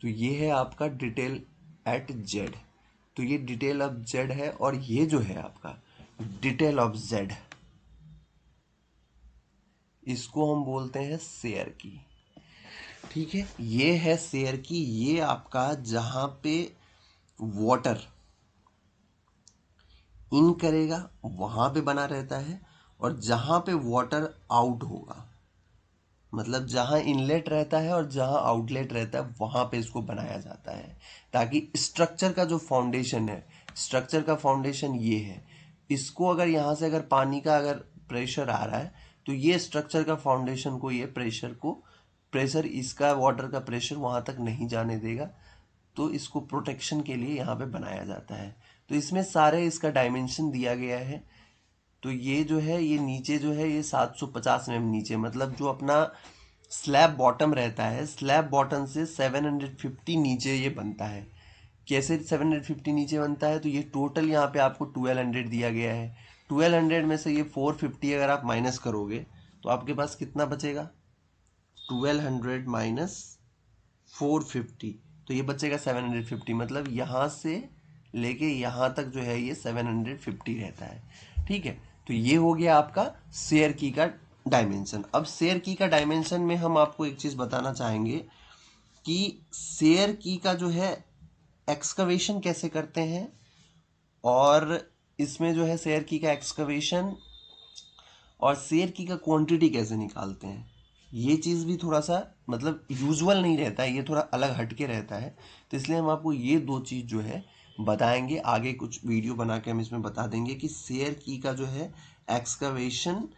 तो ये है आपका डिटेल एट जेड, तो ये डिटेल ऑफ जेड है, और ये जो है आपका डिटेल ऑफ जेड, इसको हम बोलते हैं शेयर की। ठीक है, ये है शेयर की, ये आपका जहां पे वाटर इन करेगा वहां पे बना रहता है, और जहां पे वाटर आउट होगा, मतलब जहां इनलेट रहता है और जहां आउटलेट रहता है वहां पे इसको बनाया जाता है, ताकि स्ट्रक्चर का जो फाउंडेशन है, स्ट्रक्चर का फाउंडेशन ये है, इसको अगर यहाँ से अगर पानी का अगर प्रेशर आ रहा है तो ये स्ट्रक्चर का फाउंडेशन को, ये प्रेशर इसका वाटर का प्रेशर वहां तक नहीं जाने देगा, तो इसको प्रोटेक्शन के लिए यहाँ पे बनाया जाता है। तो इसमें सारे इसका डायमेंशन दिया गया है। तो ये जो है, ये नीचे जो है ये 750 mm नीचे, मतलब जो अपना स्लैब बॉटम रहता है, स्लैब बॉटम से 750 नीचे ये बनता है। कैसे 750 नीचे बनता है, तो ये टोटल यहाँ पे आपको 1200 दिया गया है। 1200 में से ये 450 अगर आप माइनस करोगे तो आपके पास कितना बचेगा, 1200 माइनस 450, तो ये बचेगा 750, मतलब यहाँ से लेके यहाँ तक जो है ये 750 रहता है। ठीक है, तो ये हो गया आपका शेयर की का डायमेंशन। अब शेयर की का डायमेंशन में हम आपको एक चीज़ बताना चाहेंगे कि शेयर की का जो है एक्सकवेशन कैसे करते हैं, और इसमें जो है शेयर की का एक्सकवेशन और शेयर की का क्वांटिटी कैसे निकालते हैं, ये चीज़ भी थोड़ा सा मतलब यूजुअल नहीं रहता है, ये थोड़ा अलग हटके रहता है। तो इसलिए हम आपको ये दो चीज़ जो है बताएंगे, आगे कुछ वीडियो बना के हम इसमें बता देंगे कि शेयर की का जो है एक्सकवेशन,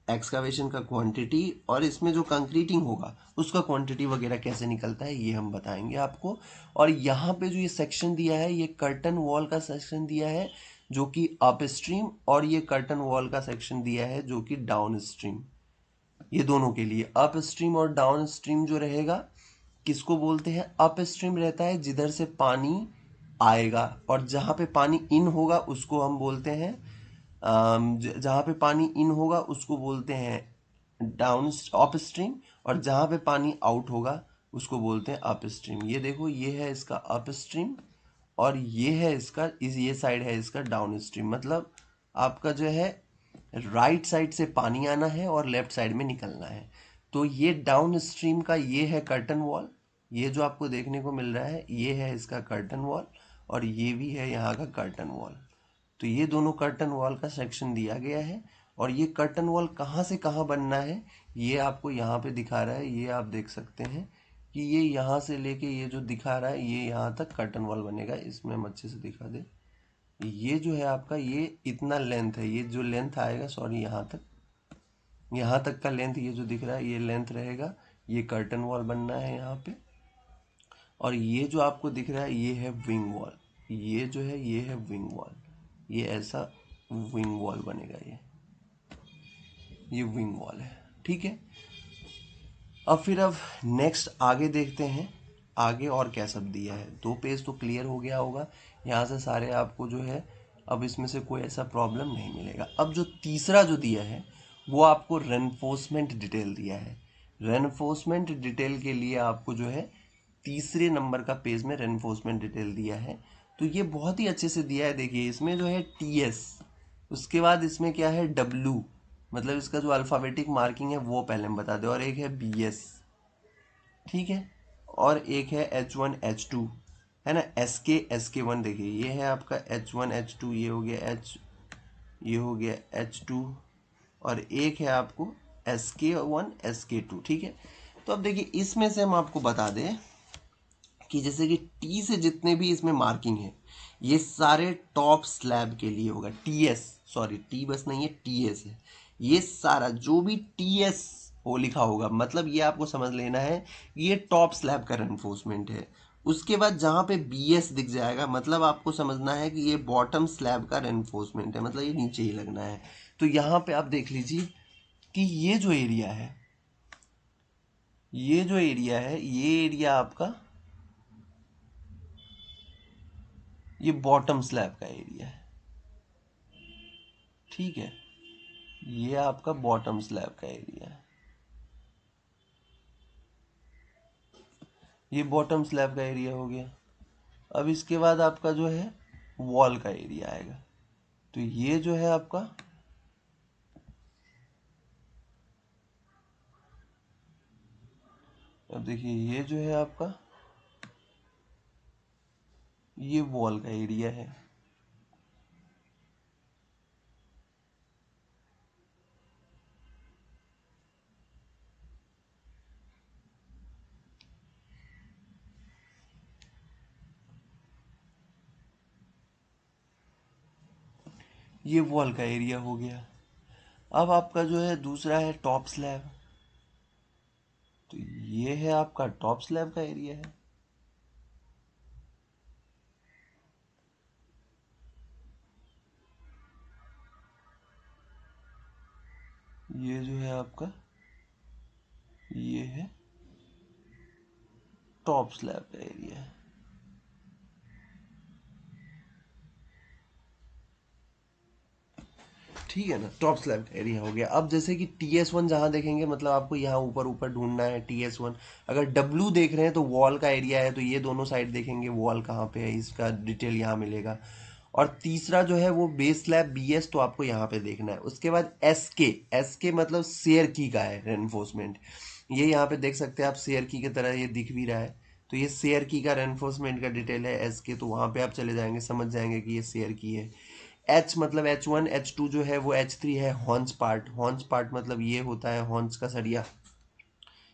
एक्सकवेशन का क्वांटिटी, और इसमें जो कंक्रीटिंग होगा उसका क्वांटिटी वगैरह कैसे निकलता है ये हम बताएंगे आपको। और यहाँ पे जो ये सेक्शन दिया है, ये कर्टन वॉल का सेक्शन दिया है जो कि अप स्ट्रीम, और ये कर्टन वॉल का सेक्शन दिया है जो कि डाउन स्ट्रीम। ये दोनों के लिए अप स्ट्रीम और डाउन स्ट्रीम जो रहेगा, किसको बोलते हैं, अप स्ट्रीम रहता है जिधर से पानी आएगा, और जहां पे पानी इन होगा उसको हम बोलते हैं जहां पे पानी इन होगा उसको बोलते हैं डाउन अप स्ट्रीम, और जहां पे पानी आउट होगा उसको बोलते हैं अप स्ट्रीम। ये देखो, ये है इसका अप स्ट्रीम, और ये है इसका, ये साइड है इसका डाउन स्ट्रीम। मतलब आपका जो है राइट साइड से पानी आना है और लेफ्ट साइड में निकलना है। तो ये डाउन स्ट्रीम का ये है कर्टन वॉल, ये जो आपको देखने को मिल रहा है ये है इसका कर्टन वॉल, और ये भी है यहाँ का कर्टन वॉल। तो ये दोनों कर्टन वॉल का सेक्शन दिया गया है, और ये कर्टन वॉल कहाँ से कहाँ बनना है ये आपको यहाँ पे दिखा रहा है। ये आप देख सकते हैं कि ये यहाँ से लेके ये जो दिखा रहा है ये यहाँ तक कर्टन वॉल बनेगा। इसमें हम अच्छे से दिखा दे, ये जो है आपका ये इतना लेंथ है, ये जो लेंथ आएगा, सॉरी यहाँ तक यहाँ तक का लेंथ ये जो दिख रहा है ये लेंथ रहेगा, ये कर्टन वॉल बनना है यहाँ पे। और ये जो आपको दिख रहा है ये है विंग वॉल, ये जो है ये है विंग वॉल, ये ऐसा विंग वॉल बनेगा, ये विंग वॉल है। ठीक है, अब नेक्स्ट आगे देखते हैं, आगे और क्या सब दिया है। 2 पेज तो क्लियर हो गया होगा, यहाँ से सारे आपको जो है अब इसमें से कोई ऐसा प्रॉब्लम नहीं मिलेगा। अब जो तीसरा जो दिया है वो आपको रेनफोर्समेंट डिटेल दिया है। रेनफोर्समेंट डिटेल के लिए आपको जो है तीसरे नंबर का पेज में रेनफोर्समेंट डिटेल दिया है। तो ये बहुत ही अच्छे से दिया है। देखिए इसमें जो है TS, उसके बाद इसमें क्या है W, मतलब इसका जो अल्फ़ाबेटिक मार्किंग है वो पहले हम बता दें, और एक है BS, ठीक है, और एक है H1 H2, है ना, SK1। देखिए ये है आपका H1 H2, ये हो गया ये हो गया H2, और एक है आपको SK1 SK2। ठीक है, तो अब देखिए इसमें से हम आपको बता दें कि जैसे कि टी से जितने भी इसमें मार्किंग है ये सारे टॉप स्लैब के लिए होगा। TS, सॉरी टी बस नहीं है, TS है। ये सारा जो भी TS वो लिखा होगा, मतलब ये आपको समझ लेना है ये टॉप स्लैब का रेनफोर्समेंट है। उसके बाद जहाँ पे BS दिख जाएगा मतलब आपको समझना है कि ये बॉटम स्लैब का रेनफोर्समेंट है, मतलब ये नीचे ही लगना है। तो यहाँ पे आप देख लीजिए कि ये जो एरिया है, ये एरिया आपका ये बॉटम स्लैब का एरिया है। ठीक है, ये आपका बॉटम स्लैब का एरिया है, ये बॉटम स्लैब का एरिया हो गया। अब इसके बाद आपका जो है वॉल का एरिया आएगा। तो ये जो है आपका, अब देखिए ये जो है आपका ये वॉल का एरिया है। ये वॉल का एरिया हो गया। अब आपका जो है दूसरा है टॉप स्लैब। तो ये है आपका टॉप स्लैब का एरिया है। ये जो है आपका ये है टॉप स्लैब का एरिया है। ठीक है ना, टॉप स्लैब का एरिया हो गया। अब जैसे कि TS1 जहाँ देखेंगे मतलब आपको यहाँ ऊपर ऊपर ढूंढना है TS1। अगर W देख रहे हैं तो वॉल का एरिया है, तो ये दोनों साइड देखेंगे वॉल कहाँ पे है, इसका डिटेल यहाँ मिलेगा। और तीसरा जो है वो बेस स्लैब BS, तो आपको यहाँ पे देखना है। उसके बाद SK मतलब शेयर की का है रेनफोर्समेंट। ये यहाँ पे देख सकते हैं आप, शेयर की तरह ये दिख भी रहा है। तो ये शेयर की का रेनफोर्समेंट का डिटेल है SK, तो वहाँ पे आप चले जाएंगे, समझ जाएंगे कि ये शेयर की है। मतलब H1 H2 जो है वो H3 है हॉर्न्स पार्ट। हॉर्न्स पार्ट मतलब ये होता है हॉर्न्स का सरिया,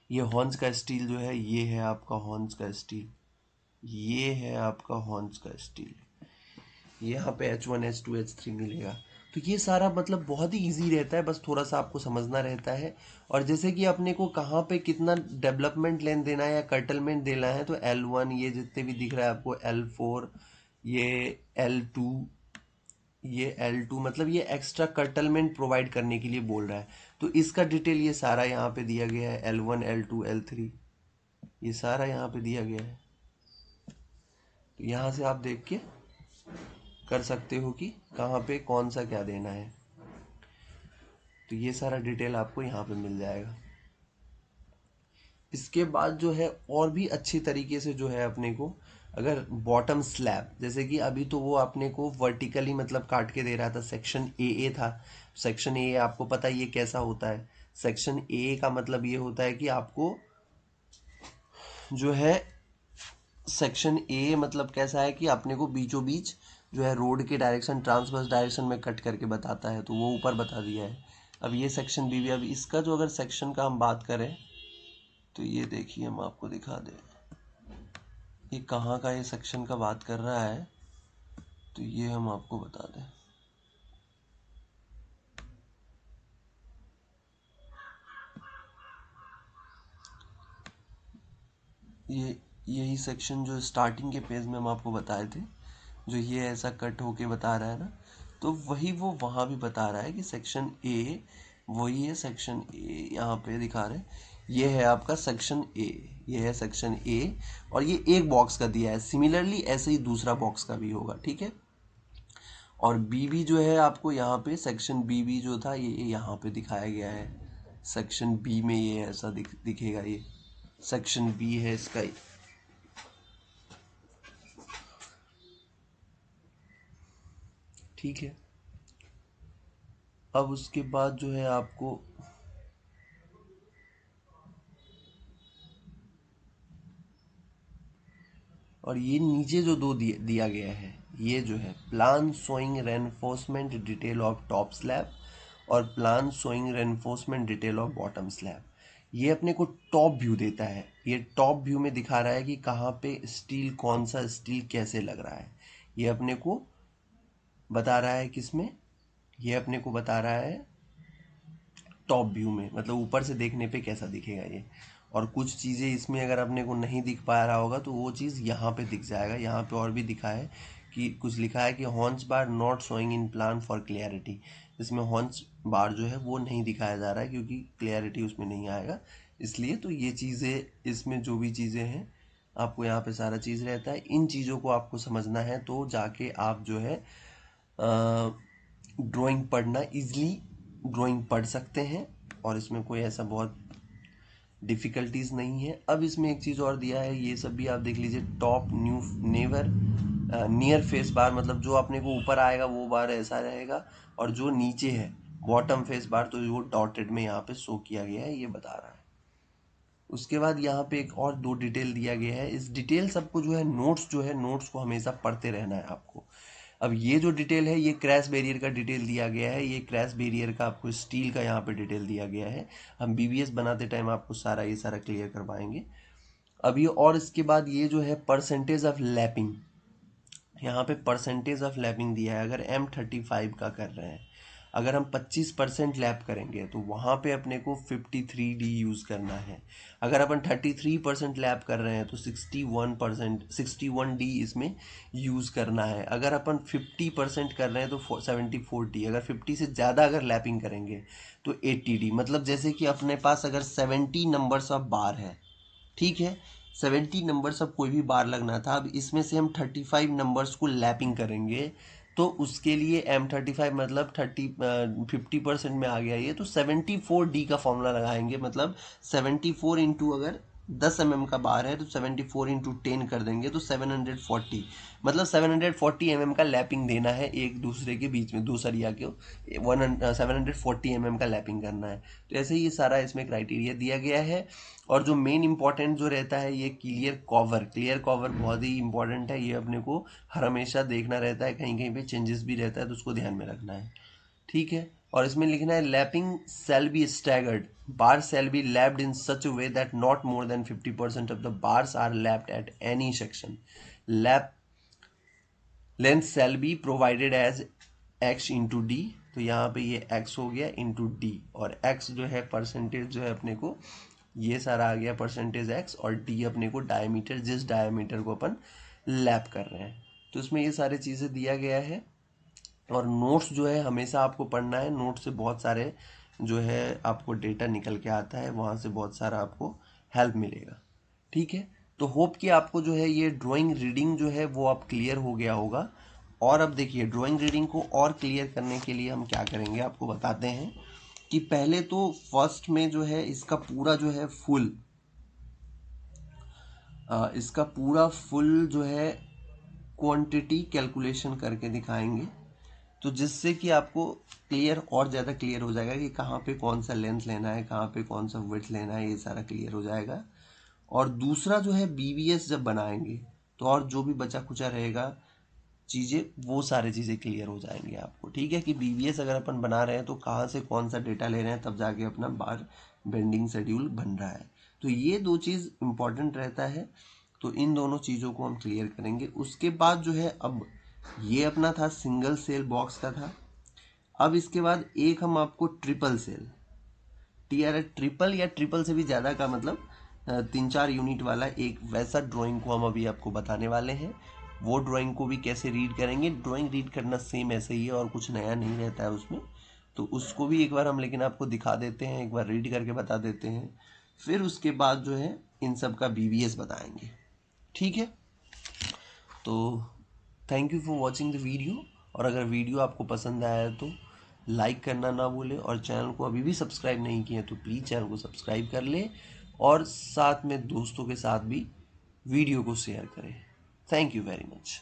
ये हॉर्न्स का स्टील जो है ये है आपका हॉर्न्स का स्टील, ये है आपका हॉर्न्स का स्टील। यहाँ पे H1 H2 H3 मिलेगा। तो ये सारा मतलब बहुत ही इजी रहता है, बस थोड़ा सा आपको समझना रहता है। और जैसे कि अपने को कहाँ पे कितना डेवलपमेंट लेंथ देना है या कर्टलमेंट देना है, तो L1 ये जितने भी दिख रहा है आपको, L4, ये L2, ये L2 मतलब ये एक्स्ट्रा कर्टलमेंट प्रोवाइड करने के लिए बोल रहा है। तो इसका डिटेल ये सारा यहाँ पे दिया गया है, L1 L2 L3, ये सारा यहाँ पे दिया गया है। तो यहाँ से आप देख के कर सकते हो कि कहाँ पे कौन सा क्या देना है। तो ये सारा डिटेल आपको यहाँ पे मिल जाएगा। इसके बाद जो है और भी अच्छी तरीके से जो है अपने को, अगर बॉटम स्लैब, जैसे कि अभी तो वो अपने को वर्टिकली मतलब काट के दे रहा था, सेक्शन ए था। सेक्शन ए आपको पता है ये कैसा होता है। सेक्शन ए का मतलब ये होता है कि आपको जो है सेक्शन ए मतलब कैसा है कि अपने को बीचों बीच जो है रोड के डायरेक्शन ट्रांसवर्स डायरेक्शन में कट करके बताता है, तो वो ऊपर बता दिया है। अब ये सेक्शन बी भी, अब इसका जो अगर सेक्शन का हम बात करें तो ये देखिए हम आपको दिखा दें ये कहाँ का ये सेक्शन का बात कर रहा है, तो ये हम आपको बता दें। ये यही सेक्शन जो स्टार्टिंग के पेज में हम आपको बताए थे, जो ये ऐसा कट होके बता रहा है ना, तो वही वो वहाँ भी बता रहा है कि सेक्शन ए वही है। सेक्शन ए यहाँ पे दिखा रहे हैं, ये है आपका सेक्शन ए, ये है सेक्शन ए, और ये एक बॉक्स का दिया है। सिमिलरली ऐसे ही दूसरा बॉक्स का भी होगा, ठीक है। और बी भी जो है आपको यहाँ पे सेक्शन बी भी जो था ये यहाँ पे दिखाया गया है। सेक्शन बी में ये ऐसा दिखेगा, ये सेक्शन बी है इसका, ठीक है। अब उसके बाद जो है आपको और ये नीचे जो दो दिया गया है, ये जो है plan showing reinforcement detail of top slab और plan showing reinforcement detail of bottom slab, ये अपने को टॉप व्यू देता है। ये टॉप व्यू में दिखा रहा है कि कहाँ पे स्टील, कौन सा स्टील कैसे लग रहा है, ये अपने को बता रहा है। किसमें? ये अपने को बता रहा है टॉप व्यू में, मतलब ऊपर से देखने पे कैसा दिखेगा ये। और कुछ चीज़ें इसमें अगर अपने को नहीं दिख पा रहा होगा तो वो चीज़ यहाँ पे दिख जाएगा। यहाँ पे और भी दिखा है कि कुछ लिखा है कि horns bar not showing in plan for clarity. इसमें हॉर्न्स बार जो है वो नहीं दिखाया जा रहा है क्योंकि क्लियरिटी उसमें नहीं आएगा, इसलिए। तो ये चीज़ें इसमें जो भी चीज़ें हैं आपको यहाँ पे सारा चीज़ रहता है। इन चीज़ों को आपको समझना है तो जाके आप जो है ड्राइंग पढ़ना, इजली ड्राइंग पढ़ सकते हैं और इसमें कोई ऐसा बहुत डिफ़िकल्टीज नहीं है। अब इसमें एक चीज़ और दिया है, ये सब भी आप देख लीजिए। Top new never near face bar, मतलब जो अपने को ऊपर आएगा वो बार ऐसा रहेगा, और जो नीचे है बॉटम फेस बार तो वो डॉटेड में यहाँ पे शो किया गया है, ये बता रहा है। उसके बाद यहाँ पे एक और दो डिटेल दिया गया है। इस डिटेल सबको जो है नोट्स, जो है नोट्स को हमेशा पढ़ते रहना है आपको। अब ये जो डिटेल है ये क्रैश बैरियर का डिटेल दिया गया है। ये क्रैश बैरियर का आपको स्टील का यहाँ पे डिटेल दिया गया है। हम बीबीएस बनाते टाइम आपको सारा ये सारा क्लियर करवाएंगे। अब ये और इसके बाद ये जो है परसेंटेज ऑफ लैपिंग, यहाँ पे परसेंटेज ऑफ लैपिंग दिया है। अगर M35 का कर रहे हैं, अगर हम 25% लैप करेंगे तो वहाँ पे अपने को 53D यूज़ करना है। अगर अपन 33% लैप कर रहे हैं तो 61D इसमें यूज़ करना है। अगर अपन 50% कर रहे हैं तो 74D। अगर 50 से ज़्यादा अगर लैपिंग करेंगे तो 80D। मतलब जैसे कि अपने पास अगर 70 नंबर्स ऑफ बार है, ठीक है, 70 नंबर्स, अब कोई भी बार लगना था। अब इसमें से हम 35 नंबर्स को लैपिंग करेंगे तो उसके लिए M35 मतलब 50% में आ गया ये, तो 74D का फॉर्मूला लगाएंगे। मतलब 74 इंटू, अगर 10 mm का बार है तो 74 इंटू 10 कर देंगे तो 740, मतलब 740 mm का लैपिंग देना है एक दूसरे के बीच में, दो सरिया के 740 mm का लैपिंग करना है। तो ऐसे ही ये सारा इसमें क्राइटेरिया दिया गया है। और जो मेन इंपॉर्टेंट जो रहता है ये क्लियर कवर, क्लियर कवर बहुत ही इंपॉर्टेंट है। ये अपने को हर हमेशा देखना रहता है, कहीं कहीं पे चेंजेस भी रहता है तो उसको ध्यान में रखना है, ठीक है। और इसमें लिखना है lapping shall be staggered, bar shall be lapped in such way that not more than 50% of the bars are lapped at any section. Lap length shall be provided as x into D, तो यहाँ पे ये x हो गया into D, और x जो है percentage जो है अपने को ये सारा आ गया परसेंटेज x, और d अपने को डायमीटर, जिस डायमीटर को अपन लैप कर रहे हैं। तो इसमें ये सारी चीज़ें दिया गया है। और नोट्स जो है हमेशा आपको पढ़ना है। नोट से बहुत सारे जो है आपको डेटा निकल के आता है, वहाँ से बहुत सारा आपको हेल्प मिलेगा, ठीक है। तो होप कि आपको जो है ये ड्राइंग रीडिंग जो है वो आप क्लियर हो गया होगा। और अब देखिए ड्राइंग रीडिंग को और क्लियर करने के लिए हम क्या करेंगे आपको बताते हैं कि पहले तो फर्स्ट में जो है इसका पूरा जो है फुल, इसका पूरा फुल जो है क्वांटिटी कैलकुलेशन करके दिखाएंगे, तो जिससे कि आपको क्लियर, और ज़्यादा क्लियर हो जाएगा कि कहाँ पे कौन सा लेंथ लेना है, कहाँ पे कौन सा विड्थ लेना है, ये सारा क्लियर हो जाएगा। और दूसरा जो है बीबीएस जब बनाएंगे तो और जो भी बचा खुचा रहेगा चीज़ें, वो सारी चीज़ें क्लियर हो जाएंगे आपको, ठीक है। कि बीबीएस अगर अपन बना रहे हैं तो कहाँ से कौन सा डेटा ले रहे हैं, तब जाके अपना बार बेंडिंग शेड्यूल बन रहा है। तो ये दो चीज़ इम्पॉर्टेंट रहता है, तो इन दोनों चीज़ों को हम क्लियर करेंगे। उसके बाद जो है, अब ये अपना था सिंगल सेल बॉक्स का था। अब इसके बाद एक हम आपको ट्रिपल सेल, ट्रिपल या ट्रिपल से भी ज़्यादा का मतलब 3-4 यूनिट वाला एक वैसा ड्राइंग को हम अभी आपको बताने वाले हैं। वो ड्राइंग को भी कैसे रीड करेंगे, ड्राइंग रीड करना सेम ऐसे ही है और कुछ नया नहीं रहता है उसमें, तो उसको भी एक बार हम लेकिन आपको दिखा देते हैं, एक बार रीड करके बता देते हैं, फिर उसके बाद जो है इन सब का BBS बताएंगे। ठीक है, तो thank you for watching the video. और अगर वीडियो आपको पसंद आया है तो लाइक करना ना भूलें, और चैनल को अभी भी सब्सक्राइब नहीं किया तो प्लीज़ चैनल को सब्सक्राइब कर लें, और साथ में दोस्तों के साथ भी वीडियो को शेयर करें। Thank you very much.